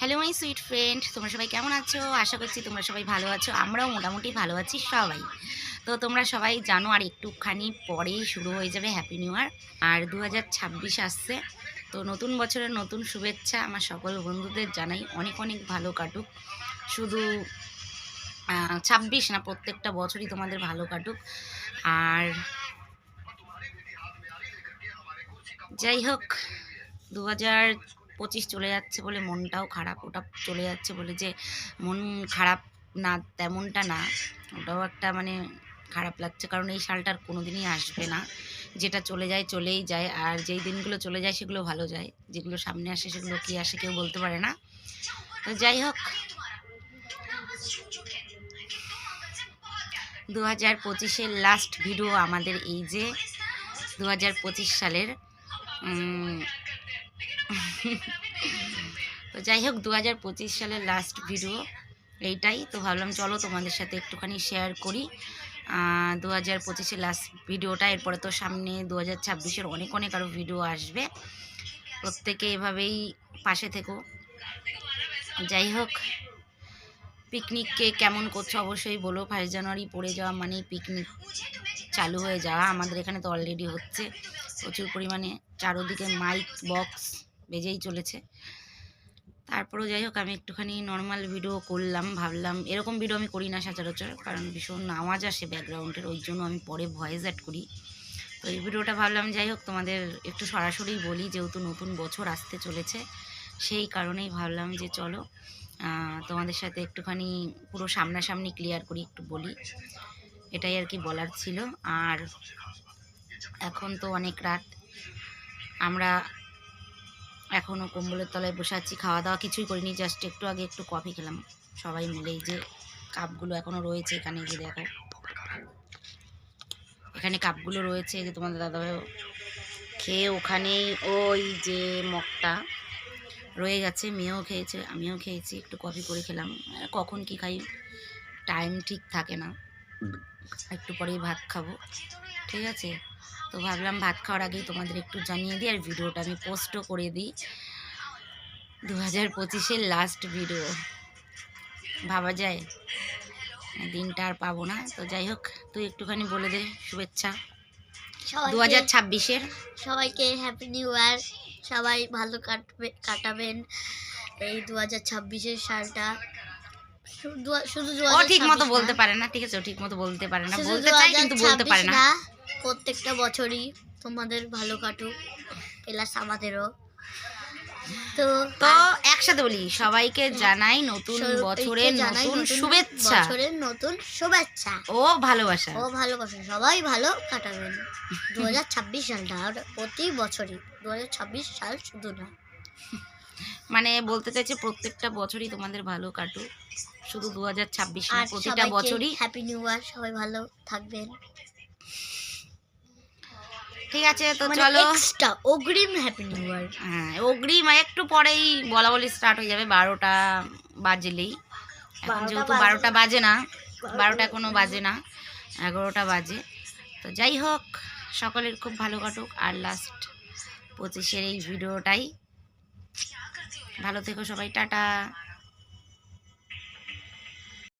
Hello my sweet friend, তোমরা সবাই কেমন আছো? আশা করছি তোমরা সবাই ভালো আছো। আমরাও মোটামুটি ভালো আছি সবাই। তো তোমরা সবাই জানো আর একটুখানি পরেই শুরু হয়ে যাবে হ্যাপি নিউ ইয়ার। আর 2026 আসছে। তো নতুন বছরের নতুন শুভেচ্ছা আমার সকল বন্ধুদের জানাই। অনেক অনেক ভালো কাটুক। শুধু 26 না, প্রত্যেকটা বছরই তোমাদের ভালো কাটুক। আর যাই হোক, 2025 চলে যাচ্ছে বলে মনটাও খারাপ। ওটা চলে যাচ্ছে বলে যে মন খারাপ না, তেমনটা না। ওটাও একটা খারাপ লাগছে, কারণ এই সালটার কোনো দিনই আসবে না। যেটা চলে যায় চলেই যায়, আর যেই দিনগুলো চলে যায় সেগুলো ভালো যায়, যেগুলো সামনে আসে সেগুলো কী আসে কেউ বলতে পারে না। তো যাই হোক, 2025-এর লাস্ট ভিডিও আমাদের, এই যে 2025 সালের। তো যাই হোক, 2025 সালের লাস্ট ভিডিও এইটাই। তো ভাবলাম চলো তোমাদের সাথে একটুখানি শেয়ার করি 2025-এর লাস্ট ভিডিওটা। এরপরে তো সামনে 2026-এর অনেক অনেক আরও ভিডিও আসবে। প্রত্যেকে এভাবেই পাশে থেকো। যাই হোক, পিকনিককে কেমন করছো অবশ্যই বলো। 1 জানুয়ারি পড়ে যাওয়া মানেই পিকনিক চালু হয়ে যাওয়া। আমাদের এখানে তো অলরেডি হচ্ছে প্রচুর পরিমাণে, চারোদিকে মাইক বক্স বেজেই চলেছে। তারপরেও যাই হোক, আমি একটুখানি নর্মাল ভিডিও করলাম। ভাবলাম এরকম ভিডিও আমি করি না সচরাচর, কারণ ভীষণ আওয়াজ আসে ব্যাকগ্রাউন্ডের, ওই জন্য আমি পরে ভয়েস অ্যাড করি। তো এই ভিডিওটা ভাবলাম যাই হোক তোমাদের একটু সরাসরি বলি, যেহেতু নতুন বছর আসতে চলেছে, সেই কারণেই ভাবলাম যে চলো তোমাদের সাথে একটুখানি পুরো সামনাসামনি ক্লিয়ার করি, একটু বলি। এটাই আর কি বলার ছিল। আর এখন তো অনেক রাত, আমরা এখনও কম্বলের তলায় বসে আছি। খাওয়া দাওয়া কিছুই করিনি, জাস্ট একটু আগে একটু কফি খেলাম সবাই মিলেই। যে কাপগুলো এখনও রয়েছে এখানে, গিয়ে দেখো এখানে কাপগুলো রয়েছে, যে তোমাদের দাদাভাই খেয়ে ওখানেই ওই যে মগটা রয়ে গেছে, মেয়েও খেয়েছে আমিও খেয়েছি, একটু কফি করে খেলাম। কখন কি খাই টাইম ঠিক থাকে না, একটু পরেই ভাত খাবো, ঠিক আছে। তো ভাবলাম ভাত খাওয়ার আগেই তোমাদের একটু জানিয়ে দিই, আর ভিডিওটা আমি পোস্টও করে দিই। 2025-এর লাস্ট ভিডিও, ভাবা যায় দিনটা আর পাবো না। তো যাই হোক, তুই একটুখানি বলে দে শুভেচ্ছা 2026-এর। সবাইকে হ্যাপি নিউ ইয়ার। সবাই ভালো কাটাবেন এই 2026-এর সালটা। শুধু ও ঠিক মতো বলতে পারে না, ঠিক আছে, ও ঠিক মতো বলতে পারে না, বলতে চাই কিন্তু বলতে পারে না। প্রত্যেকটা বছরই তোমাদের ভালো কাটুক, প্লাস আমাদেরও। তো একসাথে বলি, সবাইকে জানাই নতুন বছরের নতুন শুভেচ্ছা, নতুন শুভেচ্ছা ও ভালোবাসা। সবাই ভালো কাটাবেন 2026 সালটা। আর প্রতি বছরই 2026 সাল শুধু না, বলতে চাইছে প্রত্যেকটা বছরই তোমাদের ভালো কাটুক, শুধু 2026 না, প্রতিটা বছরই হ্যাপি নিউ ইয়ার। সবাই ভালো থাকবেন, ঠিক আছে। তো চলো, এক্সট্রা অগ্রিম হ্যাপি নিউ ইয়ার। হ্যাঁ, অগ্রিম একটু পরেই বলা বলি স্টার্ট হয়ে যাবে, 12টা বাজলেই। এখন যেহেতু 12টা বাজে না, 12টা এখনও বাজে না, 11টা বাজে। তো যাই হোক, সকলের খুব ভালো কাটুক। আর লাস্ট 25-এর এই ভিডিওটাই। ভালো থেকো সবাই, টাটা।